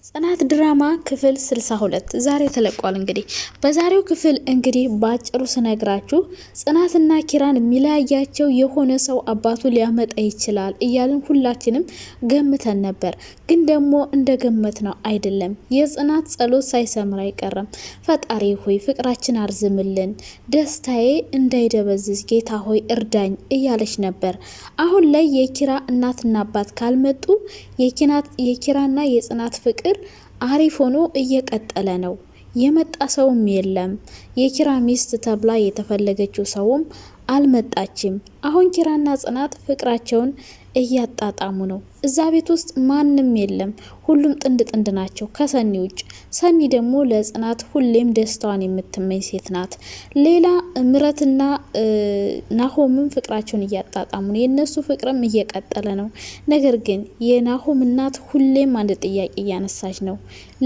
ጽናት ድራማ ክፍል 62 ዛሬ ተለቋል። እንግዲህ በዛሬው ክፍል ባጭሩ ስነግራችሁ ጽናትና ኪራን የሚለያያቸው የሆነ ሰው አባቱ ሊያመጣ ይችላል እያልን ሁላችንም ገምተን ነበር። ግን ደግሞ እንደገመት ነው አይደለም። የጽናት ጸሎት ሳይሰምር አይቀርም። ፈጣሪ ሆይ ፍቅራችን አርዝምልን፣ ደስታዬ እንዳይደበዝዝ ጌታ ሆይ እርዳኝ እያለች ነበር። አሁን ላይ የኪራ እናትና አባት ካልመጡ የኪራና የጽናት ፍቅር አሪፍ ሆኖ እየቀጠለ ነው። የመጣ ሰውም የለም። የኪራ ሚስት ተብላ የተፈለገችው ሰውም አልመጣችም። አሁን ኪራና ጽናት ፍቅራቸውን እያጣጣሙ ነው። እዛ ቤት ውስጥ ማንም የለም። ሁሉም ጥንድ ጥንድ ናቸው ከሰኒ ውጭ። ሰኒ ደግሞ ለጽናት ሁሌም ደስታዋን የምትመኝ ሴት ናት። ሌላ ምረትና ናሆምም ፍቅራቸውን እያጣጣሙ ነው። የነሱ ፍቅርም እየቀጠለ ነው። ነገር ግን የናሆም እናት ሁሌም አንድ ጥያቄ እያነሳች ነው።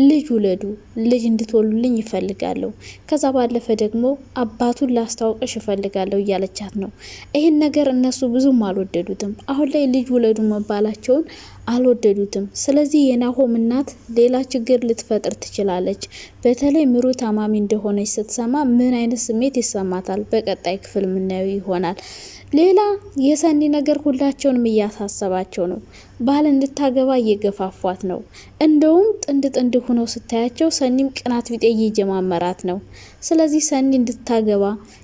ልጅ ውለዱ፣ ልጅ እንድትወሉልኝ ይፈልጋለሁ። ከዛ ባለፈ ደግሞ አባቱን ላስታውቅሽ ይፈልጋለሁ እያለቻት ነው። ይህን ነገር እነሱ ብዙም አልወደዱትም። አሁን ላይ ልጅ ውለዱ መባላቸውን አልወደዱትም። ስለዚህ የናሆም እናት ሌላ ችግር ልትፈጥር ትችላለች። በተለይ ምሩ ታማሚ እንደሆነች ስትሰማ ምን አይነት ስሜት ይሰማታል? በቀጣይ ክፍል የምናየው ይሆናል። ሌላ የሰኒ ነገር ሁላቸውንም እያሳሰባቸው ነው። ባል እንድታገባ እየገፋፏት ነው። እንደውም ጥንድ ጥንድ ሆነው ስታያቸው ሰኒም ቅናት ቢጤ እየጀማመራት ነው። ስለዚህ ሰኒ እንድታገባ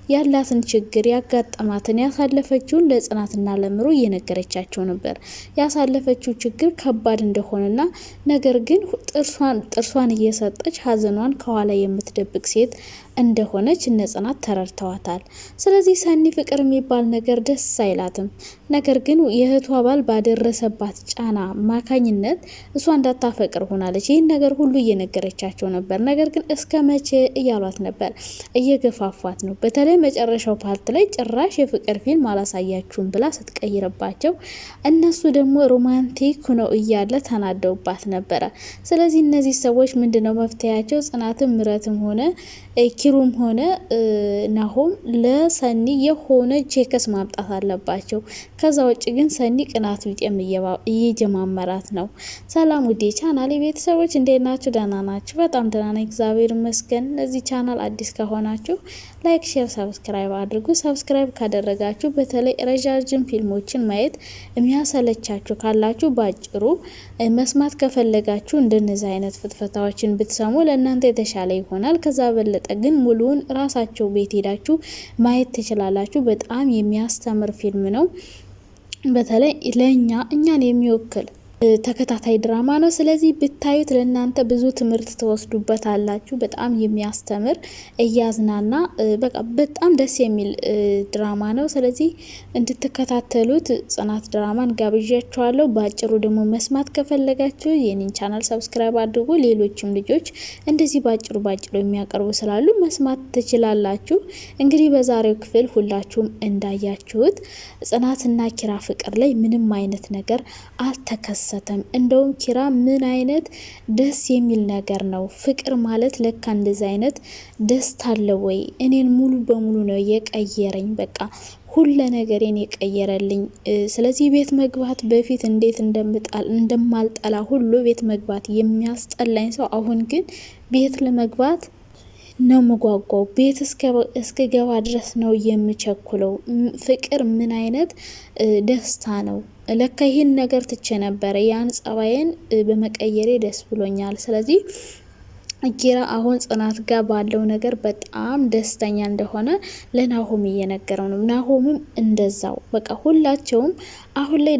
ያላትን ችግር ያጋጠማትን ያሳለፈችውን ለጽናትና ለምሩ እየነገረቻቸው ነበር። ያሳለፈችው ችግር ከባድ እንደሆነና ነገር ግን ጥርሷን እየሰጠች ሀዘኗን ከኋላ የምትደብቅ ሴት እንደሆነች እነ ጽናት ተረድተዋታል። ስለዚህ ሰኒ ፍቅር የሚባል ነገር ደስ አይላትም። ነገር ግን የእህቷ ባል ባደረሰባት ጫና አማካኝነት እሷ እንዳታፈቅር ሆናለች። ይህን ነገር ሁሉ እየነገረቻቸው ነበር። ነገር ግን እስከ መቼ እያሏት ነበር፣ እየገፋፏት ነው። በተለይ መጨረሻው ፓርት ላይ ጭራሽ የፍቅር ፊልም አላሳያችሁም ብላ ስትቀይርባቸው እነሱ ደግሞ ሮማንቲክ ነው እያለ ተናደውባት ነበረ። ስለዚህ እነዚህ ሰዎች ምንድነው መፍትሄያቸው? ጽናትም ምረትም ሆነ ኪሩም ሆነ ናሆም ለሰኒ የሆነ ቼክስ ማምጣት አለባቸው። ከዛ ውጭ ግን ሰኒ ቅናት ቢጤም እየጀማመራት ነው። ሰላም ውዴ ቻናል ቤተሰቦች እንዴት ናችሁ? ደህና ናችሁ? በጣም ደህና ነኝ እግዚአብሔር ይመስገን። ለዚህ ቻናል አዲስ ከሆናችሁ ላይክ፣ ሼር፣ ሰብስክራይብ አድርጉ። ሰብስክራይብ ካደረጋችሁ በተለይ ረጃጅም ፊልሞችን ማየት የሚያሰለቻችሁ ካላችሁ ባጭሩ መስማት ከፈለጋችሁ እንደነዚህ አይነት ፍትፈታዎችን ብትሰሙ ለእናንተ የተሻለ ይሆናል። ከዛ በለጠ ግን ሙሉውን ራሳቸው ቤት ሄዳችሁ ማየት ትችላላችሁ። በጣም የሚያስተምር ፊልም ነው። በተለይ እኛን የሚወክል ተከታታይ ድራማ ነው። ስለዚህ ብታዩት ለእናንተ ብዙ ትምህርት ተወስዱበት አላችሁ። በጣም የሚያስተምር እያዝናና በጣም ደስ የሚል ድራማ ነው። ስለዚህ እንድትከታተሉት ጽናት ድራማን ጋብዣችኋለሁ። በአጭሩ ደግሞ መስማት ከፈለጋችሁ የኔን ቻናል ሰብስክራይብ አድርጉ። ሌሎችም ልጆች እንደዚህ ባጭሩ የሚያቀርቡ ስላሉ መስማት ትችላላችሁ። እንግዲህ በዛሬው ክፍል ሁላችሁም እንዳያችሁት ጽናትና ኪራ ፍቅር ላይ ምንም አይነት ነገር አልተከሰተም። እንደውም ኪራ ምን አይነት ደስ የሚል ነገር ነው። ፍቅር ማለት ለካ እንደዚህ አይነት ደስታ አለ ወይ? እኔን ሙሉ በሙሉ ነው የቀየረኝ። በቃ ሁሉ ነገሬን የቀየረልኝ። ስለዚህ ቤት መግባት በፊት እንዴት እንደማልጠላ ሁሉ ቤት መግባት የሚያስጠላኝ ሰው አሁን ግን ቤት ለመግባት ነው መጓጓው። ቤት እስከገባ ድረስ ነው የምቸኩለው። ፍቅር ምን አይነት ደስታ ነው! ለካ ይህን ነገር ትቼ ነበረ። ያን ጸባይን በመቀየሬ ደስ ብሎኛል። ስለዚህ ኪራ አሁን ጽናት ጋር ባለው ነገር በጣም ደስተኛ እንደሆነ ለናሆም እየነገረው ነው። ናሆምም እንደዛው። በቃ ሁላቸውም አሁን ላይ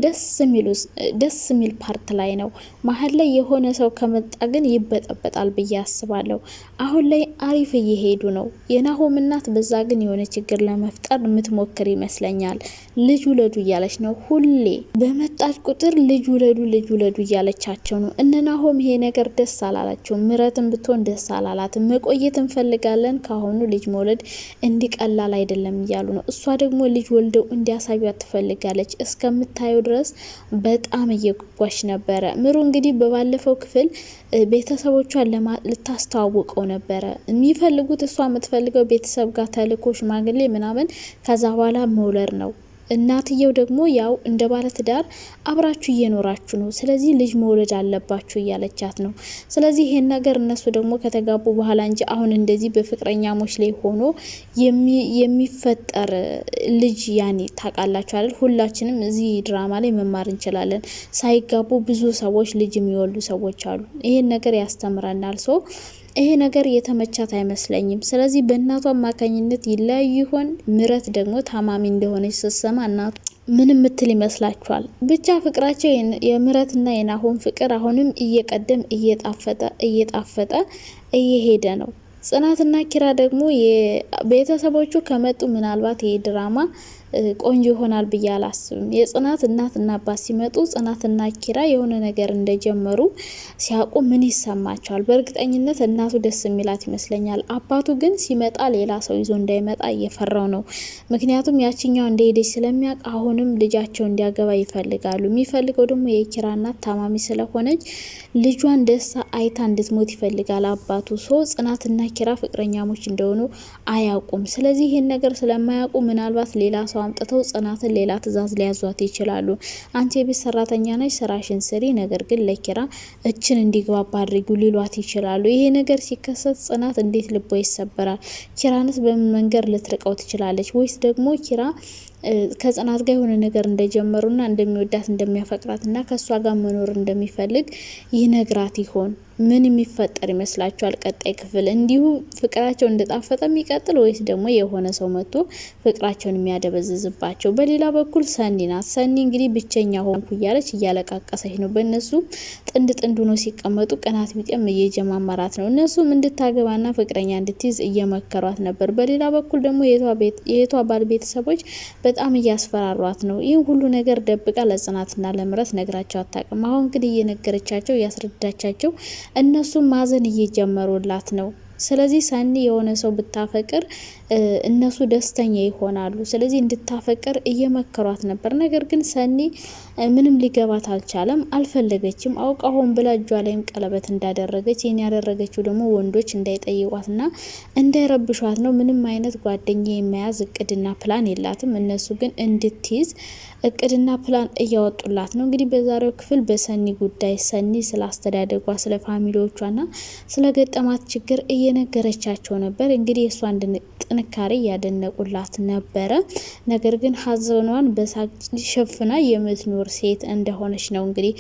ደስ የሚል ፓርት ላይ ነው። መሀል ላይ የሆነ ሰው ከመጣ ግን ይበጠበጣል ብዬ አስባለሁ። አሁን ላይ አሪፍ እየሄዱ ነው። የናሆም እናት በዛ ግን የሆነ ችግር ለመፍጠር የምትሞክር ይመስለኛል። ልጅ ውለዱ እያለች ነው። ሁሌ በመጣች ቁጥር ልጅ ውለዱ እያለቻቸው ነው። እነ ናሆም ይሄ ነገር ደስ አላላቸው። ምረትም ብትሆን ደስ አላላትም። መቆየት እንፈልጋለን፣ ካሁኑ ልጅ መውለድ እንዲቀላል አይደለም እያሉ ነው። እሷ ደግሞ ልጅ ወልደው እንዲያሳዩት ትፈልጋለች። እስከምታየው ድረስ በጣም እየጓጓች ነበረ። ምሩ እንግዲህ በባለፈው ክፍል ቤተሰቦቿን ልታስተዋውቀው ነበረ የሚፈልጉት። እሷ የምትፈልገው ቤተሰብ ጋር ተልኮ ሽማግሌ ምናምን ከዛ በኋላ መውለድ ነው። እናትየው ደግሞ ያው እንደ ባለትዳር አብራችሁ እየኖራችሁ ነው፣ ስለዚህ ልጅ መውለድ አለባችሁ እያለቻት ነው። ስለዚህ ይሄን ነገር እነሱ ደግሞ ከተጋቡ በኋላ እንጂ አሁን እንደዚህ በፍቅረኛሞች ላይ ሆኖ የሚፈጠር ልጅ ያኔ ታውቃላችሁ አይደል? ሁላችንም እዚህ ድራማ ላይ መማር እንችላለን። ሳይጋቡ ብዙ ሰዎች ልጅ የሚወልዱ ሰዎች አሉ። ይሄን ነገር ያስተምረናል። ይሄ ነገር የተመቻት አይመስለኝም። ስለዚህ በእናቷ አማካኝነት ይለያዩ ይሆን? ምረት ደግሞ ታማሚ እንደሆነች ስትሰማ እናቱ ምን ምትል ይመስላችኋል? ብቻ ፍቅራቸው የምረትና የናሆም ፍቅር አሁንም እየቀደም እየጣፈጠ እየሄደ ነው። ጽናትና ኪራ ደግሞ ቤተሰቦቹ ከመጡ ምናልባት ይሄ ድራማ ቆንጆ ይሆናል ብዬ አላስብም። የጽናት እናትና አባት ሲመጡ ጽናትና ኪራ የሆነ ነገር እንደጀመሩ ሲያውቁ ምን ይሰማቸዋል? በእርግጠኝነት እናቱ ደስ የሚላት ይመስለኛል። አባቱ ግን ሲመጣ ሌላ ሰው ይዞ እንዳይመጣ እየፈራው ነው። ምክንያቱም ያችኛው እንደሄደች ስለሚያውቅ አሁንም ልጃቸው እንዲያገባ ይፈልጋሉ። የሚፈልገው ደግሞ የኪራ እናት ታማሚ ስለሆነች ልጇን ደስታ አይታ እንድትሞት ይፈልጋል አባቱ። ጽናትና ኪራ ፍቅረኛሞች እንደሆኑ አያውቁም። ስለዚህ ይህን ነገር ስለማያውቁ ምናልባት ሌላ ሰው አምጥተው ጽናትን ሌላ ትዕዛዝ ሊያዟት ይችላሉ። አንቺ የቤት ሰራተኛ ነሽ፣ ስራሽን ስሪ፣ ነገር ግን ለኪራ እችን እንዲግባባ አድርጊው ሊሏት ይችላሉ። ይሄ ነገር ሲከሰት ጽናት እንዴት ልቦ ይሰበራል? ኪራንስ በምን መንገድ ልትርቀው ትችላለች? ወይስ ደግሞ ኪራ ከጽናት ጋር የሆነ ነገር እንደጀመሩና እንደሚወዳት እንደሚያፈቅራትና ከሷ ጋር መኖር እንደሚፈልግ ይነግራት ይሆን? ምን የሚፈጠር ይመስላችኋል? ቀጣይ ክፍል እንዲሁ ፍቅራቸው እንደጣፈጠ የሚቀጥል ወይስ ደግሞ የሆነ ሰው መጥቶ ፍቅራቸውን የሚያደበዝዝባቸው? በሌላ በኩል ሰኒ ናት። ሰኒ እንግዲህ ብቸኛ ሆንኩ እያለች እያለቃቀሰች ነው። በእነሱ ጥንድ ሆኖ ሲቀመጡ ቅናት ቢጤም እየጀማመራት ነው። እነሱም እንድታገባና ፍቅረኛ እንድትይዝ እየመከሯት ነበር። በሌላ በኩል ደግሞ የቷ ባል ቤተሰቦች በጣም እያስፈራሯት ነው። ይህን ሁሉ ነገር ደብቃ ለጽናትና ለምረት ነግራቸው አታውቅም። አሁን እንግዲህ እየነገረቻቸው እያስረዳቻቸው እነሱ ማዘን እየጀመሩላት ነው። ስለዚህ ሰኒ የሆነ ሰው ብታፈቅር እነሱ ደስተኛ ይሆናሉ። ስለዚህ እንድታፈቅር እየመከሯት ነበር። ነገር ግን ሰኒ ምንም ሊገባት አልቻለም፣ አልፈለገችም። አውቃ ሆን ብላ እጇ ላይም ቀለበት እንዳደረገች፣ ይህን ያደረገችው ደግሞ ወንዶች እንዳይጠይቋትና እንዳይረብሿት ነው። ምንም አይነት ጓደኛ የመያዝ እቅድና ፕላን የላትም። እነሱ ግን እንድትይዝ እቅድና ፕላን እያወጡላት ነው። እንግዲህ በዛሬው ክፍል በሰኒ ጉዳይ ሰኒ ስለ አስተዳደጓ፣ ስለ ፋሚሊዎቿና ስለ ገጠማት ችግር እየነገረቻቸው ነበር። እንግዲህ የእሷ ጥንካሬ እያደነቁላት ነበረ። ነገር ግን ሀዘኗን በሳቅ ሸፍና የምትኖር ሴት እንደሆነች ነው እንግዲህ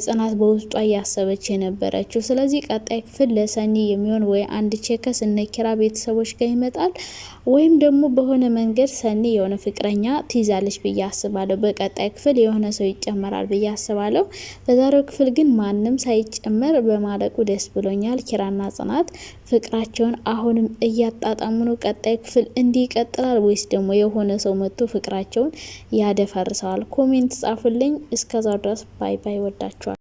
ጽናት በውስጧ እያሰበች የነበረችው። ስለዚህ ቀጣይ ክፍል ለሰኒ የሚሆን ወይ አንድ ቼከስ እነ ኪራ ቤተሰቦች ጋር ይመጣል ወይም ደግሞ በሆነ መንገድ ሰኒ የሆነ ፍቅረኛ ትይዛለች ብዬ አስባለሁ። በቀጣይ ክፍል የሆነ ሰው ይጨመራል ብዬ አስባለሁ። በዛሬው ክፍል ግን ማንም ሳይጨመር በማለቁ ደስ ብሎኛል። ኪራና ጽናት ፍቅራቸውን አሁንም እያጣጣሙ ነው። ቀጣይ ክፍል እንዲህ ይቀጥላል ወይስ ደግሞ የሆነ ሰው መጥቶ ፍቅራቸውን ያደፈርሰዋል? ኮሜንት ጻፉልኝ። እስከዛው ድረስ ባይ ባይ። ወዳችኋል።